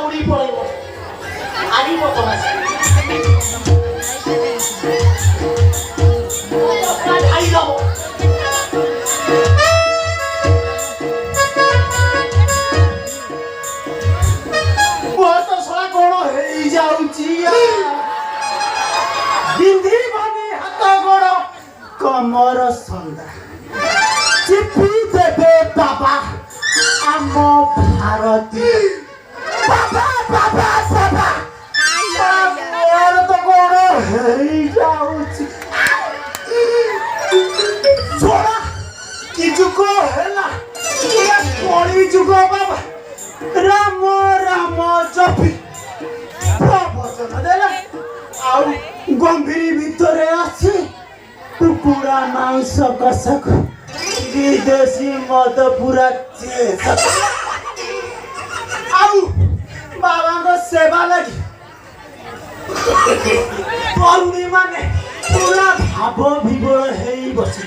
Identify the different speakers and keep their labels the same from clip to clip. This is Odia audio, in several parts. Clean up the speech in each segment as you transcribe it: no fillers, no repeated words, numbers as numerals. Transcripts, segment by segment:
Speaker 1: ଦୌଡ଼ି ପଳେଇବ ଆଣିବ ତମେ ଖାଇଦବ ବହୁତ ଶଳା କଣ ହେଇଯାଉଛି ବିନ୍ଧିବନି ହାତ ଗୋଡ଼ କମର ସନ୍ଧା ଚିପି ଦେବେ ବାବା ଆମ ଭାରତୀ ବାବା ବାବା ବାବା ମୋର ତ କଣ ହେଇଯାଉଛି ଶଳା କି ଯୁଗ ହେଲା କଳି ଯୁଗ ବାବା ରାମ ରାମ ଜପି ପ୍ରବଚନ ଦେଲା ଆଉ ଗମ୍ଭୀରି ଭିତରେ ଅଛି କୁକୁଡ଼ା ମାଂସ କଷାକୁ ବିଦେଶୀ ମଦ ପୁରା ଆଉ ବାବାଙ୍କ ସେବା ଲାଗି ତରୁଣୀ ମାନେ ପୁରା ଭାବ ବିଭୋଳ ହେଇ ବସି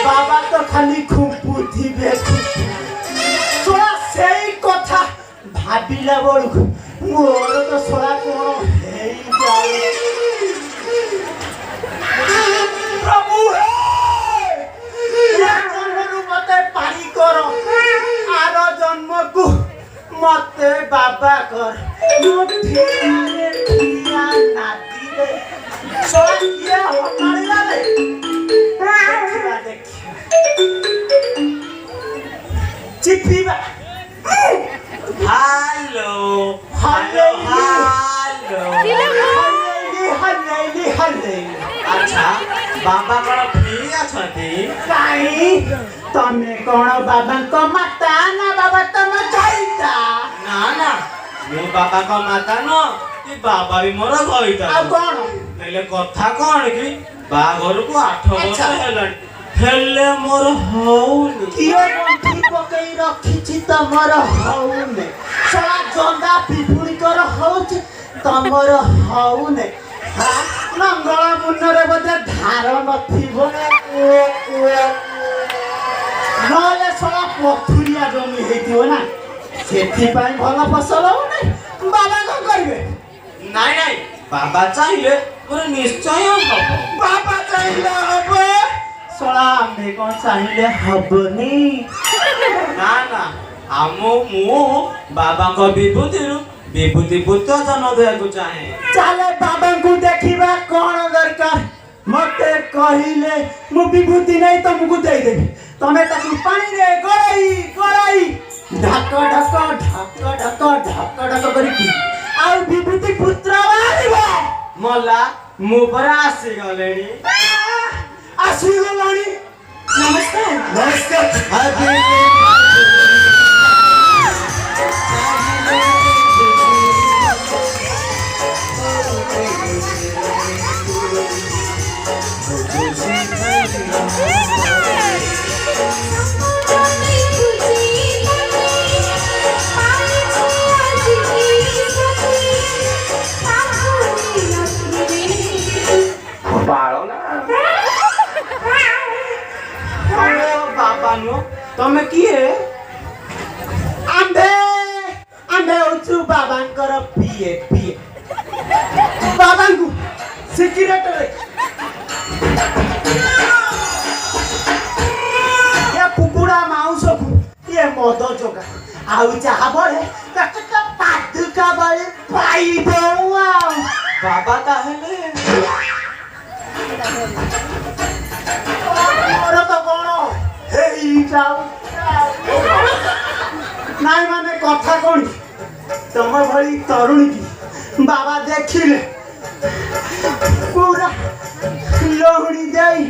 Speaker 1: ବାବା ତ ଖାଲି ଖୁମ୍ପୁଥିବେ ଶଳା ସେଇ କଥା ଭାବିଲା ବେଳକୁ ମୋର ତ ଶଳା କଣ ହେଇଯାଏ ପ୍ରଭୁ ଜନ୍ମରୁ ମତେ ପାଣି କର ଆର ଜନ୍ମକୁ ମତେ ବାବା କର ନାଦିରେ ଶଳା କିଏ ହଟାଳିଲା ରେ ଚିପିବା
Speaker 2: ହାଲୋ ହାଲୋ ହାଲୋ ଆଚ୍ଛା ବାବା କଣ ଫ୍ରି ଅଛନ୍ତି
Speaker 1: କାଇଁ ତମେ କଣ ବାବାଙ୍କ ମାତା ନା ବାବା ତମ ଚାଇତା
Speaker 2: ନା ନା ମୁଁ ବାବାଙ୍କ ମାତା ନୁହଁ କି ବାବା ବି ମୋର କଇତା
Speaker 1: ଆଉ କଣ
Speaker 2: ହେଲେ କଥା କଣ କି ବାହାଘରକୁ 8 ବର୍ଷ ହେଲାଣି ହେଲେ ମୋର ହଉନି
Speaker 1: କିଏ ଗଣ୍ଠି ପକେଇ ରଖିଛି ତମର ହଉନି ଶଳା ଜନ୍ଦା ପିପୁଣିକର ହଉଛି ତମର ହଉନି ଲଙ୍ଗଳ ମୁନରେ ବୋଧେ ଧାର ନଥିବ ନହେଲେ ଶଳା ପଥୁରିଆ ଜମି ହେଇଥିବ ନା ସେଥିପାଇଁ ଭଲ ଫସଲ ହଉନି ବାବା କଣ କରିବେ
Speaker 2: ନାଇଁ ନାଇଁ ବାବା ଚାହିଁଲେ ମୋର ନିଶ୍ଚୟ ହବ
Speaker 1: ବାବା ଚାହିଁଲେ ହବ ଶଳା ଆମେ କଣ ଚାହିଁଲେ ହବନି
Speaker 2: ନା ନା ମୁଁ ବାବାଙ୍କ ବିଭୂତିରୁ ବିଭୂତି ପୁତ୍ରଜନ ଦେବାକୁ ଚାହେଁ
Speaker 1: ଚାଲେ ବାବାଙ୍କୁ ଦେଖିବା କଣ ଦରକାର ମତେ କହିଲେ ମୁଁ ବିଭୂତି ନେଇ ତମକୁ ଦେଇଦେବି ତମେ ତାକୁ ପାଣିରେ ଗଳାଇ ଗଳାଇ ଢାକ ଢାକ ଢାକ ଢାକ ଢାକ ଢାକ କରି ଆଉ ବିଭୂତି ପୁତ୍ର ବାହାରିବ
Speaker 2: ମଲା ମୁଁ ପରା ଆସିଗଲେଣି
Speaker 1: ଆସିଗଲାଣି ନମସ୍କାର
Speaker 2: ନମସ୍କାର
Speaker 1: ତମେ କିଏ ଆମ୍ଭେ ହଉଛୁ ବାବାଙ୍କର ପିଏ ବାବାଙ୍କୁ ସିଗାରେଟରେ କୁକୁଡ଼ା ମାଉଁସକୁ ଇଏ ମଦ ଯୋଗା ଆଉ ଯାହା ବଳେ ପାଦୁକା ବଳେ ପାଇବ ଆଉ
Speaker 2: ବାବା ତାହେଲେ
Speaker 1: ମୋର ତ କଣ ହେଇଯାଉ ନାଇଁ ମାନେ କଥା କଣ ତମ ଭଳି ତରୁଣୀ କି ବାବା ଦେଖିଲେ ପୁରା ଲହୁଣି ଯାଇ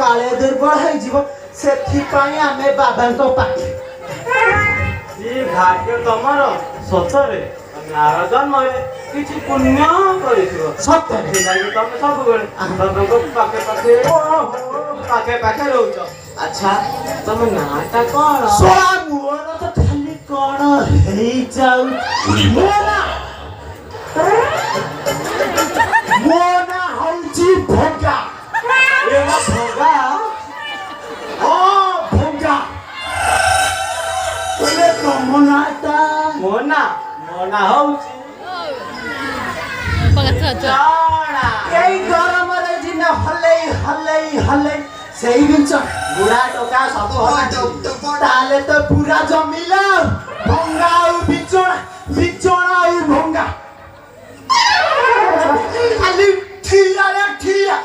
Speaker 1: କାଳେ ଦୁର୍ବଳ ହେଇଯିବ ସେଥିପାଇଁ ଆମେ ବାବାଙ୍କ ପାଖେ
Speaker 2: କି ଭାଗ୍ୟ ତମର ସତରେ ଆର ଜନ୍ମରେ କିଛି ପୁଣ୍ୟ କରିଥିବ
Speaker 1: ସତରେ
Speaker 2: ସେଥିଲାଗି ତମେ ସବୁବେଳେ ବାବାଙ୍କ ପାଖେ ରହୁଛ ଆଚ୍ଛା ତମ ନାଁଟା କଣ
Speaker 1: ଶଳା ମୋର ତ ଖାଲି କଣ ହେଇଯାଉ ମୋ ନାଁ ହଉଛି ଭଙ୍ଗା
Speaker 2: ଭଗା
Speaker 1: ଭଙ୍ଗା ତମ ନାଁଟା
Speaker 2: ମୋନା ମୋନା ହଉଛି ଜଣା
Speaker 1: ଏଇ ଗରମରେ ଦିନ ହଲେଇ ହଲେଇ ହଲେଇ ସେଇ ଜିନିଷ ବୁଢା ଟୋକା ସବୁ ହେଲା ତାହେଲେ ତ ପୁରା ଜମିଲା ଭଙ୍ଗା ଆଉ ବିଚଣା ବିଚଣା ଆଉ ଭଙ୍ଗା ଖାଲି ଠିଆରେ ଠିଆ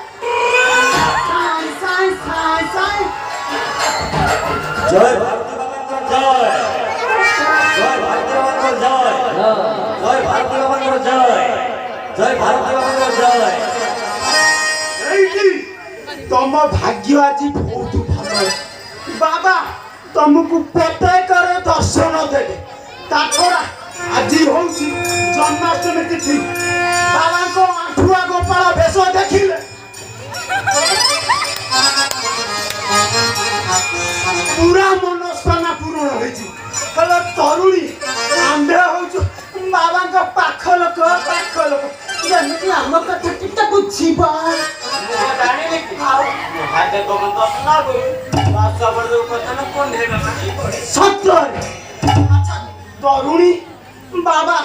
Speaker 1: ସାଇ ସାଇ ସାଇ ସାଇ
Speaker 2: ଜୟ ଭାରତୀ ବାବାଙ୍କର ଜୟ ଜୟ ଭାରତୀ ବାବାଙ୍କର ଜୟ ଜୟ ଭାରତୀ ବାବାଙ୍କର ଜୟ ଜୟ ଭାରତୀ ବାବାଙ୍କର ଜୟ
Speaker 1: ଏଇଠି ତମ ଭାଗ୍ୟ ଆଜି ବହୁତ ଭଲ ବାବା ତମକୁ ପ୍ରତ୍ୟେକର ଦର୍ଶନ ଦେବେ ତା ଛଡ଼ା ଆଜି ହଉଛି ଜନ୍ମାଷ୍ଟମୀ ତିଥି ବାବାଙ୍କ ଆଣ୍ଠୁଆ ଗୋପାଳ ବେଶ ଦେଖିଲେ ପୁରା ମନସ୍କାମନା ପୂରଣ ହେଇଛି ହେଲେ ତରୁଣୀ ଆମ୍ଭେ ହଉଛୁ ବାବାଙ୍କ ପାଖ ଲୋକ ଯେମିତି ଆମ କଥା ଟିକେ ବୁଝିବା
Speaker 2: ଜାଣିଲି ଆଉ ହାତେ କମନ୍ତ ନା କରୁ ବାସ ବଡ଼ କଥା ନା କୋନ ହେਗਾ
Speaker 1: ସତରେ ଆଚ୍ଛା ତରୁଣୀ ବାବା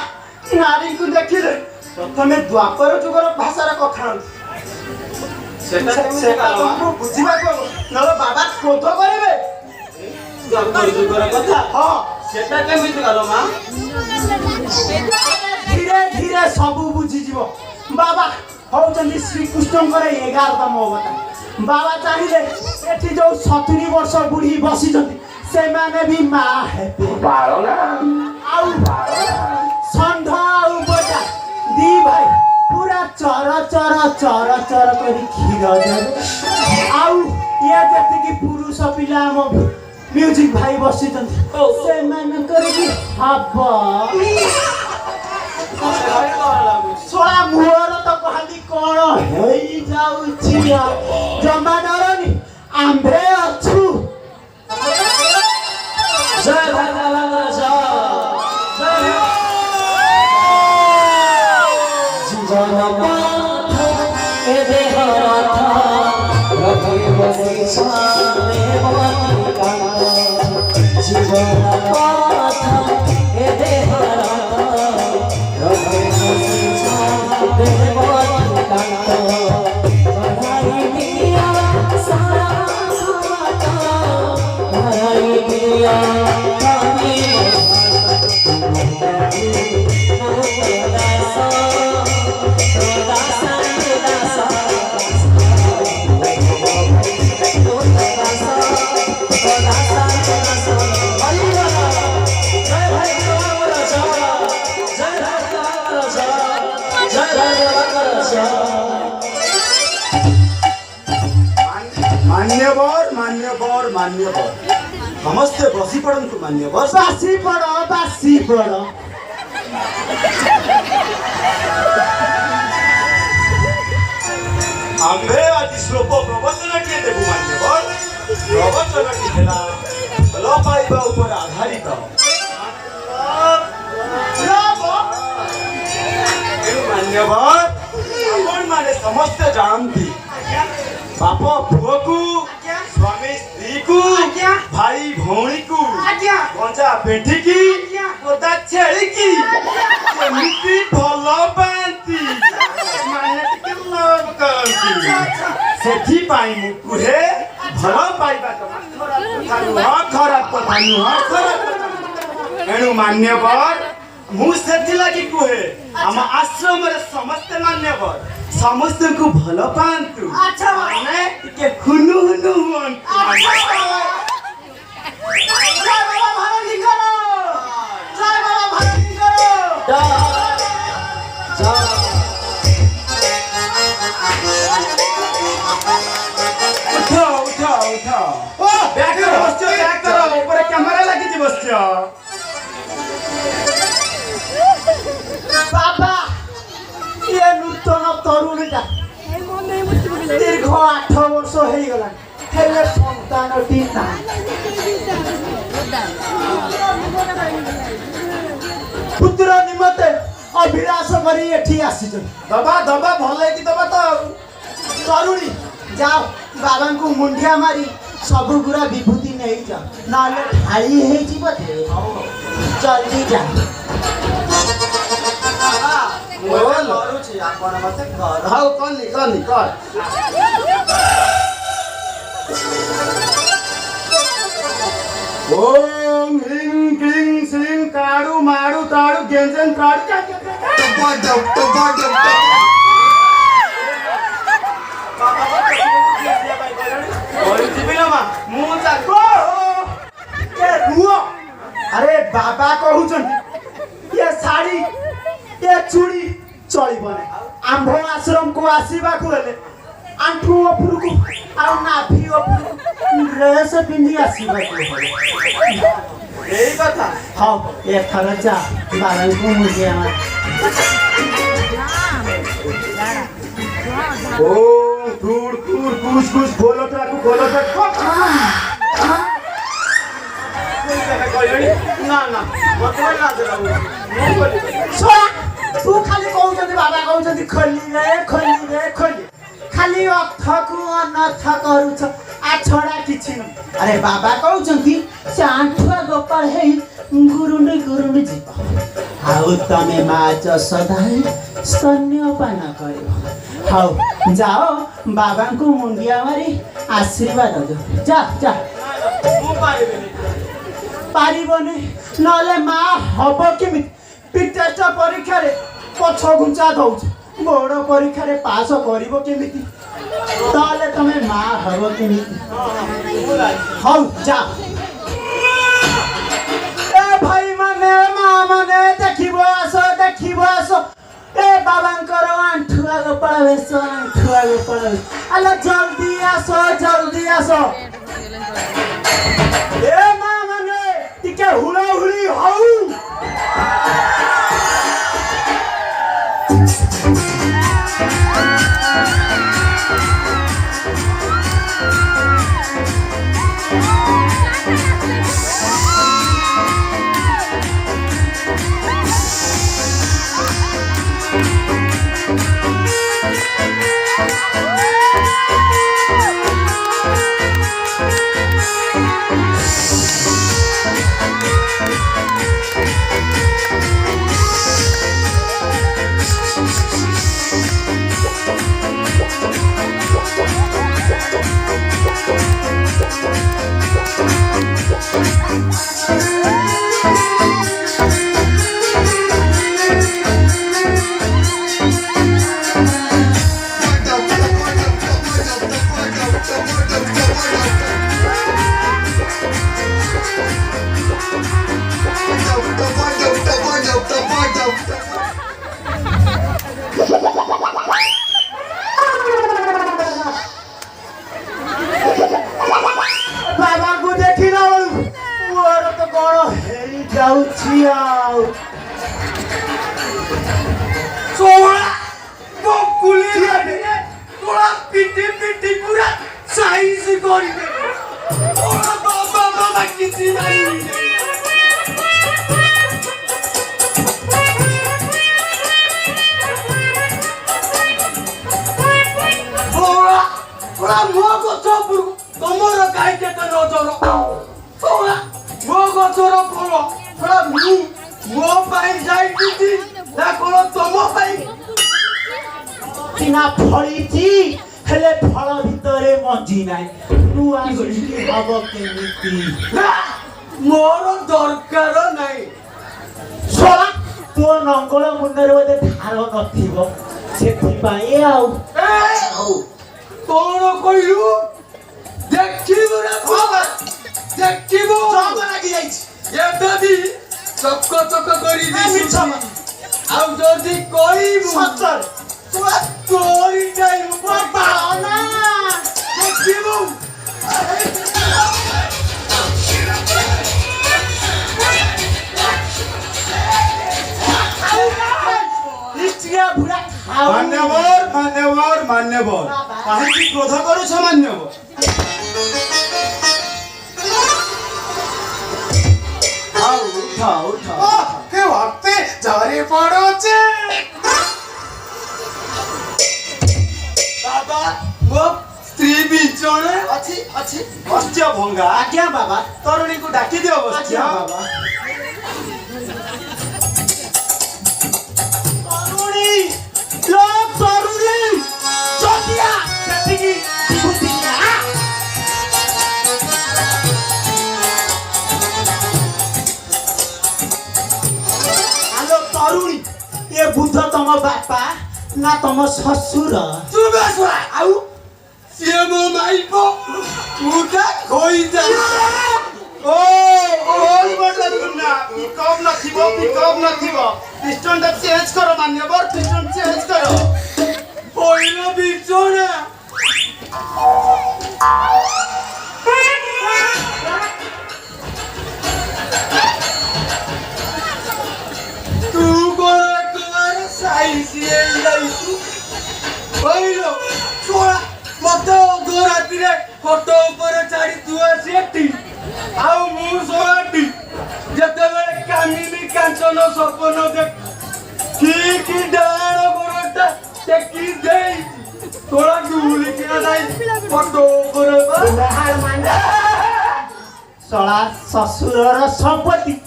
Speaker 1: ନାରୀଙ୍କୁ ଦେଖିଲେ ପ୍ରଥମେ ଦ୍ୱାପର ଯୁଗର ଭାଷାର କଥା ସେଟା ତମକୁ ବୁଝିବାକୁ ହବ ନହେଲେ ବାବା କ୍ରୋଧ କରିବେ
Speaker 2: ଦ୍ୱାପର ଯୁଗର କଥା
Speaker 1: ହଁ
Speaker 2: ସେଟା କେମିତି ଗଲ ମା
Speaker 1: ଧୀରେ ଧୀରେ ସବୁ ବୁଝିଯିବ ବାବା ହଉଛନ୍ତି ଶ୍ରୀକୃଷ୍ଣଙ୍କର 11ତମ ଅବତାର ବାବା ଚାହିଁଲେ ଏଠି ଯୋଉ 70 ବର୍ଷ ବୁଢୀ ବସିଛନ୍ତି ସେମାନେ ବି ମା ହେବେ ଆଉ ଷଣ୍ଢ ଆଉ ବଜା ଦି ଭାଇ ପୁରା ଚର କରି କ୍ଷୀର ଦେବେ ଆଉ ଇଏ ଯେତିକି ପୁରୁଷ ପିଲା ଆମ ମ୍ୟୁଜିକ ଭାଇ ବସିଛନ୍ତି ସେମାନଙ୍କର ବି ହବ ଶଳା ମୁହଁର ତ ଖାଲି କଣ ହେଇଯାଉଛି ଜମା ଡରନି ଆମ୍ଭେ ଅଛୁ
Speaker 2: ଜୟ ଭାରତୀ
Speaker 3: ଜୀବନ ପଥ ଏ ଦେହ ରଥ ରଥରେ ବସିଛ জীবন পথ এ দেহ রথ রথে বসিছ দেব ঠিকানা ধরাই দিয়া সারা ঘাট ধরাই দিয়া আমি
Speaker 1: ମାନ୍ୟବର ସମସ୍ତେ ବସି ପଡ଼ନ୍ତୁ ମାନ୍ୟବର ବାସି ପଡ଼ ଆମ୍ଭେ ଆଜି ଶ୍ଲୋକ ପ୍ରବଚନଟିଏ ଦେବୁ ମାନ୍ୟବର ପ୍ରବଚନଟି ହେଲା ଭଲ ପାଇବା ଉପରେ ଆଧାରିତ ମାନ୍ୟବର ଆପଣମାନେ ସମସ୍ତେ ଜାଣନ୍ତି ବାପ ପୁଅକୁ ସ୍ୱାମୀ ସ୍ତ୍ରୀକୁ ଭାଇ ଭଉଣୀକୁ ଗଞ୍ଜା ପେଣ୍ଠିକି ଗୋଦା ଛେଳିକି କେମିତି ଭଲ ପାଆନ୍ତି ମାନେ ଟିକେ ଲଭ କରନ୍ତି ସେଥିପାଇଁ ମୁଁ କୁହେ ଭଲ ପାଇବା ଖରାପ କଥା ନୁହଁ ଏଣୁ ମାନ୍ୟବର ମୁଁ ସେଥିଲାଗି କୁହେ ଆମ ଆଶ୍ରମରେ ସମସ୍ତେ ମାନ୍ୟବର ସମସ୍ତଙ୍କୁ ଭଲ ପାଆନ୍ତୁ ମାନେ ଟିକେ ହୁନୁ ହୁନୁ ହୁଅନ୍ତୁ ଉପରେ କ୍ୟାମେରା ଲାଗିଛି ବସିଛ ବାବା ଇଏ ନୂତନ ତରୁଣୀଟା ଦୀର୍ଘ 8 ବର୍ଷ ହେଇଗଲା ହେଲେ ସନ୍ତାନଟି ନାହିଁ ପୁତ୍ର ନିମନ୍ତେ ଅଭିଳାଷ କରି ଏଠି ଆସିଛନ୍ତି ଦବା ଭଲ ହେଇକି ଦବା ତ ତରୁଣୀ ଯାଅ ବାବାଙ୍କୁ ମୁଣ୍ଡିଆ ମାରି ସବୁ ଗୁରା ବିଭୂତି ନେଇଯାଅ ନହେଲେ ଢାଳି ହେଇଯିବ ଜଲ୍ଦି ଯାଅ
Speaker 2: ଆପଣ ମତେ କର।
Speaker 1: ହଉ କଲି କର। ओम ह्रीं क्लीं श्रीं काड़ू माड़ू ताड़ू गेंजन त्राड़ू अरे बाबा कहूचंती ये साड़ी ये चूड़ी चलिब नै आंभ आश्रम को आसीबा को हेले आंठू उपरकू आ नाभि उपरकू ड्रेस पिंधि आसीबा को हेले एई कथा हां एथर जा बारन को मुझे ओम दूर दूर कुछ कुछ बोलो तो ना ना मतलब ना जरा तू खाली कहउछथि बाबा कहउछथि खोली रे खाली अर्थकु अनर्थ करूछ आ छोड़ा किछि न अरे बाबा कहउछथि से आंठुआ गोपाल हे गुरुंडी जीव आउ तमे माच सदाए स्तन्यपान करियो हाउ जाओ बाबा को मुंडिया मारी आशीर्वाद दो जा मु पारिबने नले मा हब केमिति पिटेस्ट परीक्षा रे पछ घुंचा दउछ बड़ परीक्षा रे पास करिवो केमिति ताले तमे मा हब केमिति हौ जा ए भाई माने मा माने देखिबो आसो ए बाबांकर आंठुआ गोपाल वेश अला जल्दी आसो ए मा माने टिके हुड़ी हौ बाबा को देखी ना मोर तो कौन हेरी जाउछि आउ सोळा बकुली रे तोला पिटी पूरा साइज करी दे ओरा बाबा किछि नहीं ओरा मो गछ पुरु तमर गाय के त नजर ओरा मो गछर फल ओरा मो पाई जाई किछि ना कोन तम पाई किना फळीची हेले फळ भितरे मंजी नाही तू आसी हब केमिति मोर दरकार नाही सोला तो नंगल मुंडरे बोले धार नथिबो सेथि पाई आउ कौन कहलु देखिबु रे बाबा देखिबु सब लागि जाइछि एबेबी चक करी दिछि आ जदी कहइबु सतर तोरी टाइम बाबा ना देखिबु इतिया बुरा
Speaker 4: मान्यवर काहे की क्रोध करू छ मान्यवर
Speaker 1: उठा
Speaker 4: के वक्ते झरी पड़ो छे
Speaker 1: बाबा वो स्त्री बिचोने
Speaker 4: अछि बस्त्य भंगा
Speaker 1: आज्ञा बाबा
Speaker 4: तरुणी को डाकी दियो बस्त्य
Speaker 1: आज्ञा बाबा तरुणी लोक ये बुद्ध तम बापा ना तम ससुर
Speaker 4: चुप छोरा आउ सिए मो माइपो उठा खोइ जा ओ बडा दुना पिकअप नथिबो पिस्टन टा चेंज करो मान्यवर पिस्टन चेंज करो ओइलो बिचोना तू कोन साइसिए जाइसु ओइलो छोरा मत राति रे फोटो ऊपर छाड़ी तू आसी एठी आउ मु सोराटी जेतेबेले कामिनी कांचन सपन देख की डाण गोरटा टेकी देई तोरा गुली किना जाई फोटो ऊपर
Speaker 1: सला ससुरर संपत्ति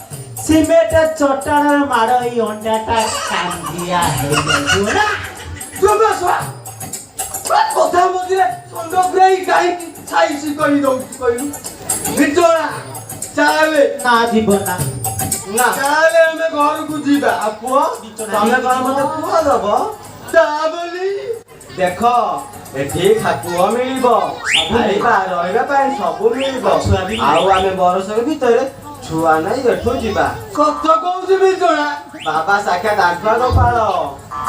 Speaker 1: सिमेंट चट्टान माड़ ई अंडाटा कांदिया हे ना
Speaker 4: जोबसवा কথা মধ্যে সন্দেহই গাই ছাইছি কই দউছি কইলু বিচোরা চালে
Speaker 1: না জীবন না
Speaker 4: না চালে আমি ঘরକୁ ଯିବା
Speaker 2: ଆଉ ପୁଅ ତମେ କଣ ମତେ ପୁଅ ଦବ
Speaker 4: ତା ବୋଲି
Speaker 2: ଦେଖ ଏଠି ପୁଅ ମିଳିବ ଖାଇବା ରହିବା ପାଇଁ ସବୁ ମିଳିବ ଆଉ ଆମେ ବରଷ ଭିତରେ ଛୁଆ ନାଇଁ ଏଠୁ ଯିବା
Speaker 4: କଥା କହୁଛି ବିଚୋରା
Speaker 2: ବାବା ସାକ୍ଷାତ ଆଗୁଆ ଗୋପାଳ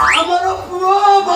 Speaker 4: ଆମର ପୁଅ ହବ